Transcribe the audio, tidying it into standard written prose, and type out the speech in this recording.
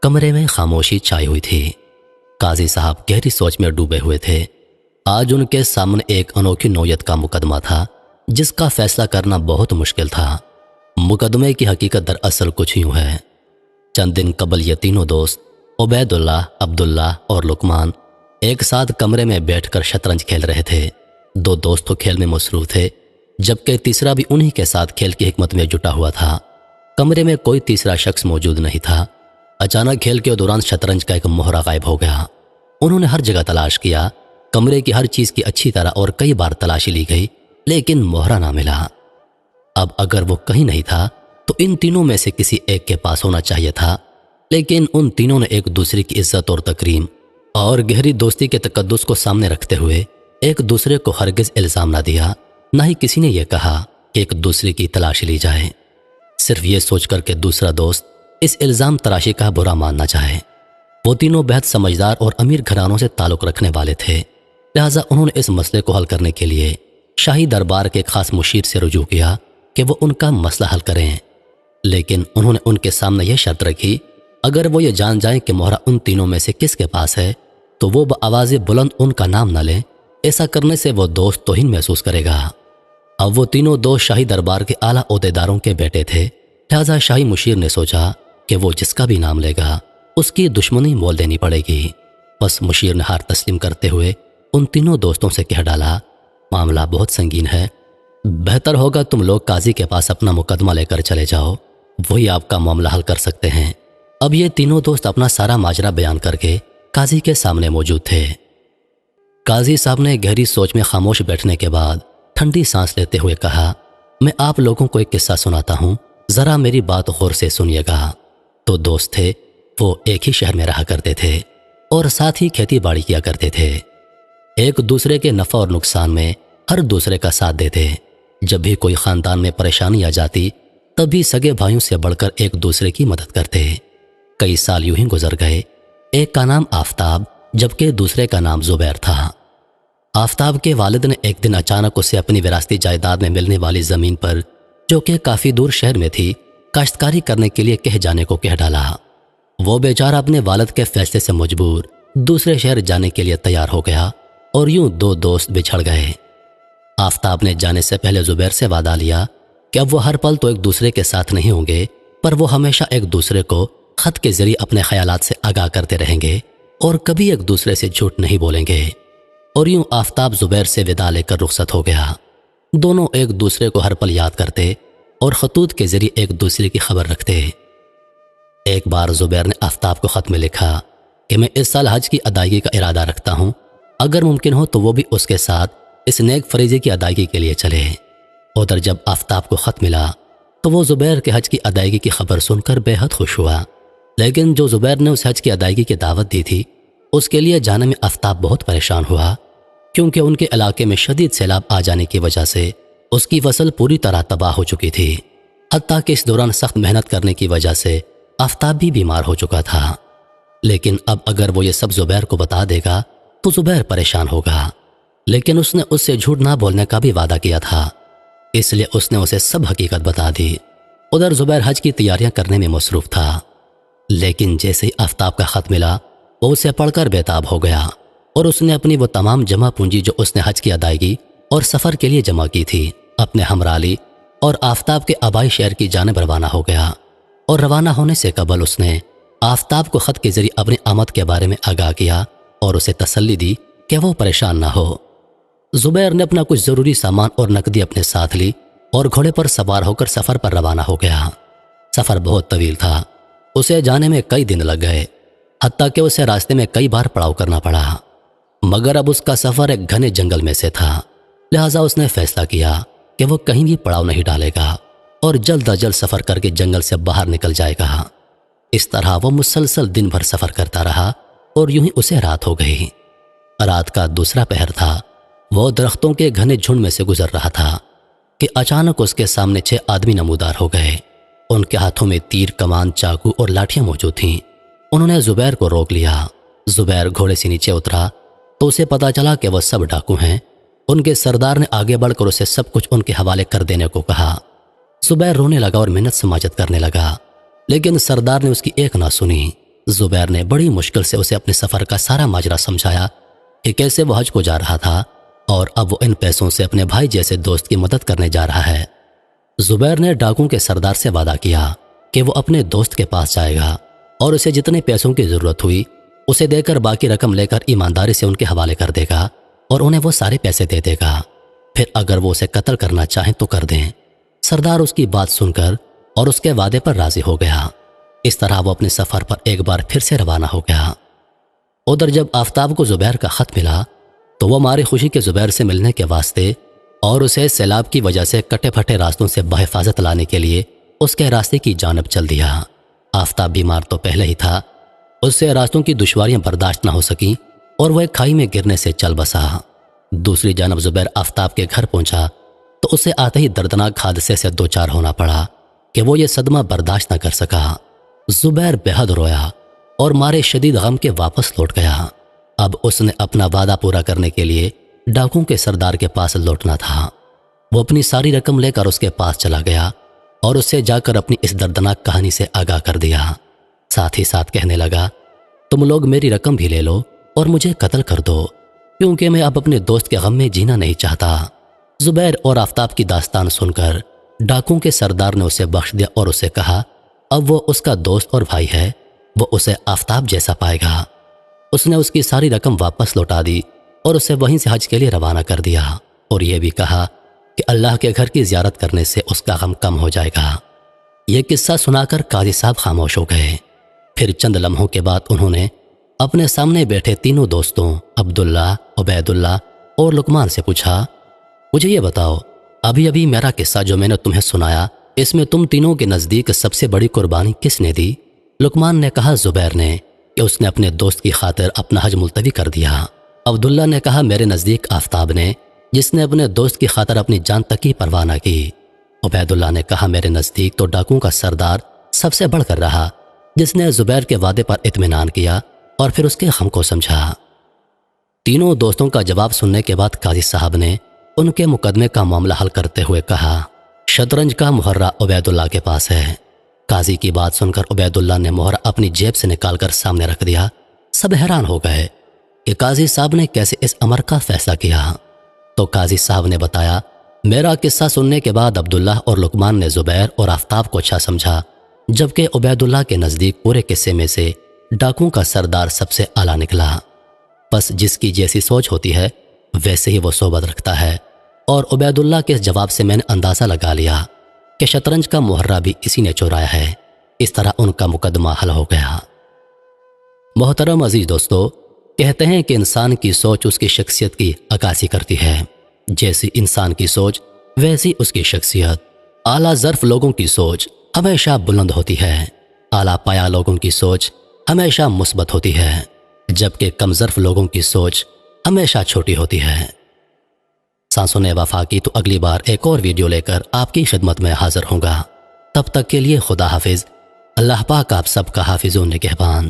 کمرے میں خاموشی چھائی ہوئی تھی۔ قاضی صاحب گہری سوچ میں ڈوبے ہوئے تھے۔ آج ان کے سامنے ایک انوکھی نوعیت کا مقدمہ تھا جس کا فیصلہ کرنا بہت مشکل تھا۔ مقدمے کی حقیقت دراصل کچھ یوں ہے۔ چند دن قبل یہ تینوں دوست عبید اللہ، عبداللہ اور لقمان ایک ساتھ کمرے میں بیٹھ کر شطرنج کھیل رہے تھے۔ دو دوست تو کھیل میں مصروف تھے جبکہ تیسرا بھی انہی کے ساتھ کھیل کی حکمت میں جٹا ہوا تھا۔ کمرے میں کوئی تیسرا شخص موجود نہیں تھا۔ اچانک کھیل کے دوران شطرنج کا ایک مہرہ غائب ہو گیا۔ انہوں نے ہر جگہ تلاش کیا، کمرے کی ہر چیز کی اچھی طرح اور کئی بار تلاشی لی گئی لیکن مہرہ نہ ملا۔ اب اگر وہ کہیں نہیں تھا تو ان تینوں میں سے کسی ایک کے پاس ہونا چاہیے تھا، لیکن ان تینوں نے ایک دوسرے کی عزت اور تکریم اور گہری دوستی کے تقدس کو سامنے رکھتے ہوئے ایک دوسرے کو ہرگز الزام نہ دیا، نہ ہی کسی نے یہ کہا کہ ایک دوسرے کی تلاشی لی جائے، صرف یہ سوچ کر کہ دوسرا دوست اس الزام تراشی کا برا ماننا چاہے۔ وہ تینوں بہت سمجھدار اور امیر گھرانوں سے تعلق رکھنے والے تھے، لہٰذا انہوں نے اس مسئلے کو حل کرنے کے لیے شاہی دربار کے ایک خاص مشیر سے رجوع کیا کہ وہ ان کا مسئلہ حل کریں، لیکن انہوں نے ان کے سامنے یہ شرط رکھی، اگر وہ یہ جان جائیں کہ مہرہ ان تینوں میں سے کس کے پاس ہے تو وہ بآواز بلند ان کا نام نہ لیں، ایسا کرنے سے وہ دوست توہین محسوس کرے گا۔ اب وہ تینوں دوست شاہی دربار کے اعلیٰ عہدیداروں کے بیٹے تھے، لہٰذا شاہی مشیر نے سوچا کہ وہ جس کا بھی نام لے گا اس کی دشمنی مول دینی پڑے گی۔ بس مشیر نے ہار تسلیم کرتے ہوئے ان تینوں دوستوں سے کہہ ڈالا، معاملہ بہت سنگین ہے، بہتر ہوگا تم لوگ قاضی کے پاس اپنا مقدمہ لے کر چلے جاؤ، وہی آپ کا معاملہ حل کر سکتے ہیں۔ اب یہ تینوں دوست اپنا سارا ماجرا بیان کر کے قاضی کے سامنے موجود تھے۔ قاضی صاحب نے گہری سوچ میں خاموش بیٹھنے کے بعد ٹھنڈی سانس لیتے ہوئے کہا، میں آپ لوگوں کو ایک قصہ سناتا ہوں، ذرا میری بات غور سے سنیے گا۔ تو دوست تھے، وہ ایک ہی شہر میں رہا کرتے تھے اور ساتھ ہی کھیتی باڑی کیا کرتے تھے۔ ایک دوسرے کے نفع اور نقصان میں ہر دوسرے کا ساتھ دیتے۔ جب بھی کوئی خاندان میں پریشانی آ جاتی تب بھی سگے بھائیوں سے بڑھ کر ایک دوسرے کی مدد کرتے۔ کئی سال یوں ہی گزر گئے۔ ایک کا نام آفتاب جبکہ دوسرے کا نام زبیر تھا۔ آفتاب کے والد نے ایک دن اچانک اسے اپنی وراثتی جائیداد میں ملنے والی زمین پر، جو کہ کافی دور شہر میں تھی، کاشتکاری کرنے کے لیے کہہ جانے کو کہہ ڈالا۔ وہ بیچارہ اپنے والد کے فیصلے سے مجبور دوسرے شہر جانے کے لیے تیار ہو گیا اور یوں دو دوست بچھڑ گئے۔ آفتاب نے جانے سے پہلے زبیر سے وعدہ لیا کہ اب وہ ہر پل تو ایک دوسرے کے ساتھ نہیں ہوں گے، پر وہ ہمیشہ ایک دوسرے کو خط کے ذریعے اپنے خیالات سے آگاہ کرتے رہیں گے اور کبھی ایک دوسرے سے جھوٹ نہیں بولیں گے۔ اور یوں آفتاب زبیر سے وداع لے کر رخصت ہو گیا۔ دونوں ایک دوسرے کو ہر پل یاد کرتے اور خطوط کے ذریعے ایک دوسرے کی خبر رکھتے۔ ایک بار زبیر نے آفتاب کو خط میں لکھا کہ میں اس سال حج کی ادائیگی کا ارادہ رکھتا ہوں، اگر ممکن ہو تو وہ بھی اس کے ساتھ اس نیک فریضے کی ادائیگی کے لیے چلے۔ ادھر جب آفتاب کو خط ملا تو وہ زبیر کے حج کی ادائیگی کی خبر سن کر بے حد خوش ہوا، لیکن جو زبیر نے اس حج کی ادائیگی کی دعوت دی تھی اس کے لیے جانے میں آفتاب بہت پریشان ہوا، کیونکہ ان کے علاقے میں شدید سیلاب آ جانے کی وجہ سے اس کی فصل پوری طرح تباہ ہو چکی تھی، حتیٰ کہ اس دوران سخت محنت کرنے کی وجہ سے آفتاب بھی بیمار ہو چکا تھا۔ لیکن اب اگر وہ یہ سب زبیر کو بتا دے گا تو زبیر پریشان ہوگا، لیکن اس نے اس سے جھوٹ نہ بولنے کا بھی وعدہ کیا تھا، اس لیے اس نے اسے سب حقیقت بتا دی۔ ادھر زبیر حج کی تیاریاں کرنے میں مصروف تھا، لیکن جیسے ہی آفتاب کا خط ملا وہ اسے پڑھ کر بےتاب ہو گیا اور اس نے اپنی وہ تمام جمع پونجی جو اس نے حج کی ادائیگی اور سفر کے لیے جمع کی تھی اپنے ہمراہ لی اور آفتاب کے آبائی شہر کی جانب روانہ ہو گیا۔ اور روانہ ہونے سے قبل اس نے آفتاب کو خط کے ذریعے اپنی آمد کے بارے میں آگاہ کیا اور اسے تسلی دی کہ وہ پریشان نہ ہو۔ زبیر نے اپنا کچھ ضروری سامان اور نقدی اپنے ساتھ لی اور گھوڑے پر سوار ہو کر سفر پر روانہ ہو گیا۔ سفر بہت طویل تھا، اسے جانے میں کئی دن لگ گئے، حتیٰ کہ اسے راستے میں کئی بار پڑاؤ کرنا پڑا، مگر اب اس کا سفر ایک گھنے جنگل میں سے تھا، لہٰذا اس نے فیصلہ کیا کہ وہ کہیں بھی پڑاؤ نہیں ڈالے گا اور جلد از جلد سفر کر کے جنگل سے باہر نکل جائے گا۔ اس طرح وہ مسلسل دن بھر سفر کرتا رہا اور یوں ہی اسے رات ہو گئی۔ رات کا دوسرا پہر تھا، وہ درختوں کے گھنے جھنڈ میں سے گزر رہا تھا کہ اچانک اس کے سامنے 6 آدمی نمودار ہو گئے۔ ان کے ہاتھوں میں تیر، کمان، چاقو اور لاٹھیاں موجود تھیں۔ انہوں نے زبیر کو روک لیا۔ زبیر گھوڑے سے نیچے اترا تو اسے پتا چلا کہ وہ سب ڈاکو ہیں۔ ان کے سردار نے آگے بڑھ کر اسے سب کچھ ان کے حوالے کر دینے کو کہا۔ زبیر رونے لگا اور منت سماجت کرنے لگا، لیکن سردار نے اس کی ایک نہ سنی۔ زبیر نے بڑی مشکل سے اسے اپنے سفر کا سارا ماجرا سمجھایا کہ کیسے وہ حج کو جا رہا تھا اور اب وہ ان پیسوں سے اپنے بھائی جیسے دوست کی مدد کرنے جا رہا ہے۔ زبیر نے ڈاکوں کے سردار سے وعدہ کیا کہ وہ اپنے دوست کے پاس جائے گا اور اسے جتنے پیسوں کی ضرورت ہوئی اسے دے کر باقی رقم لے کر ایمانداری سے ان کے حوالے کر دے گا اور انہیں وہ سارے پیسے دے دے گا، پھر اگر وہ اسے قتل کرنا چاہیں تو کر دیں۔ سردار اس کی بات سن کر اور اس کے وعدے پر راضی ہو گیا۔ اس طرح وہ اپنے سفر پر ایک بار پھر سے روانہ ہو گیا۔ ادھر جب آفتاب کو زبیر کا خط ملا تو وہ ماری خوشی کے زبیر سے ملنے کے واسطے اور اسے سیلاب کی وجہ سے کٹے پھٹے راستوں سے بحفاظت لانے کے لیے اس کے راستے کی جانب چل دیا۔ آفتاب بیمار تو پہلے ہی تھا، اس سے راستوں کی دشواریاں برداشت نہ ہو سکیں اور وہ ایک کھائی میں گرنے سے چل بسا۔ دوسری جانب زبیر آفتاب کے گھر پہنچا تو اسے آتے ہی دردناک حادثے سے دوچار ہونا پڑا کہ وہ یہ صدمہ برداشت نہ کر سکا۔ زبیر بے حد رویا اور مارے شدید غم کے واپس لوٹ گیا۔ اب اس نے اپنا وعدہ پورا کرنے کے لیے ڈاکوں کے سردار کے پاس لوٹنا تھا۔ وہ اپنی ساری رقم لے کر اس کے پاس چلا گیا اور اس سے جا کر اپنی اس دردناک کہانی سے آگاہ کر دیا۔ ساتھ ہی ساتھ کہنے لگا، تم لوگ میری رقم بھی لے لو اور مجھے قتل کر دو، کیونکہ میں اب اپنے دوست کے غم میں جینا نہیں چاہتا۔ زبیر اور آفتاب کی داستان سن کر ڈاکوں کے سردار نے اسے بخش دیا اور اسے کہا اب وہ اس کا دوست اور بھائی ہے، وہ اسے آفتاب جیسا پائے گا۔ اس نے اس کی ساری رقم واپس لوٹا دی اور اسے وہیں سے حج کے لیے روانہ کر دیا اور یہ بھی کہا کہ اللہ کے گھر کی زیارت کرنے سے اس کا غم کم ہو جائے گا۔ یہ قصہ سنا کر قاضی صاحب خاموش ہو گئے۔ پھر چند لمحوں کے بعد انہوں نے اپنے سامنے بیٹھے تینوں دوستوں عبداللہ، عبید اللہ اور لقمان سے پوچھا، مجھے یہ بتاؤ، ابھی ابھی میرا قصہ جو میں نے تمہیں سنایا، اس میں تم تینوں کے نزدیک سب سے بڑی قربانی کس نے دی؟ لقمان نے کہا زبیر نے، کہ اس نے اپنے دوست کی خاطر اپنا حج ملتوی کر دیا۔ عبداللہ نے کہا میرے نزدیک آفتاب نے، جس نے اپنے دوست کی خاطر اپنی جان تک کی پرواہ نہ کی۔ عبید اللہ نے کہا میرے نزدیک تو ڈاکوں کا سردار سب سے بڑھ کر رہا، جس نے زبیر کے وعدے پر اطمینان کیا اور پھر اس کے غم کو سمجھا۔ تینوں دوستوں کا جواب سننے کے بعد قاضی صاحب نے ان کے مقدمے کا معاملہ حل کرتے ہوئے کہا، شطرنج کا مہرہ عبید اللہ کے پاس ہے۔ قاضی کی بات سن کر عبید اللہ نے مہرہ اپنی جیب سے نکال کر سامنے رکھ دیا۔ سب حیران ہو گئے کہ قاضی صاحب نے کیسے اس امر کا فیصلہ کیا۔ تو قاضی صاحب نے بتایا، میرا قصہ سننے کے بعد عبداللہ اور لقمان نے زبیر اور آفتاب کو اچھا سمجھا، جبکہ عبید اللہ کے نزدیک پورے قصے میں سے ڈاکوں کا سردار سب سے اعلیٰ نکلا۔ بس جس کی جیسی سوچ ہوتی ہے ویسے ہی وہ صحبت رکھتا ہے، اور عبید اللہ کے اس جواب سے میں نے اندازہ لگا لیا کہ شطرنج کا مہرہ بھی اسی نے چورایا ہے۔ اس طرح ان کا مقدمہ حل ہو گیا۔ محترم عزیز دوستو، کہتے ہیں کہ انسان کی سوچ اس کی شخصیت کی عکاسی کرتی ہے۔ جیسی انسان کی سوچ ویسی اس کی شخصیت۔ اعلیٰ ظرف لوگوں کی سوچ ہمیشہ بلند ہوتی ہے، اعلیٰ پایہ لوگوں کی سوچ ہمیشہ مثبت ہوتی ہے، جبکہ کم ظرف لوگوں کی سوچ ہمیشہ چھوٹی ہوتی ہے۔ سانسوں نے وفا کی تو اگلی بار ایک اور ویڈیو لے کر آپ کی خدمت میں حاضر ہوں گا۔ تب تک کے لیے خدا حافظ۔ اللہ پاک آپ سب کا حافظ و نگہبان۔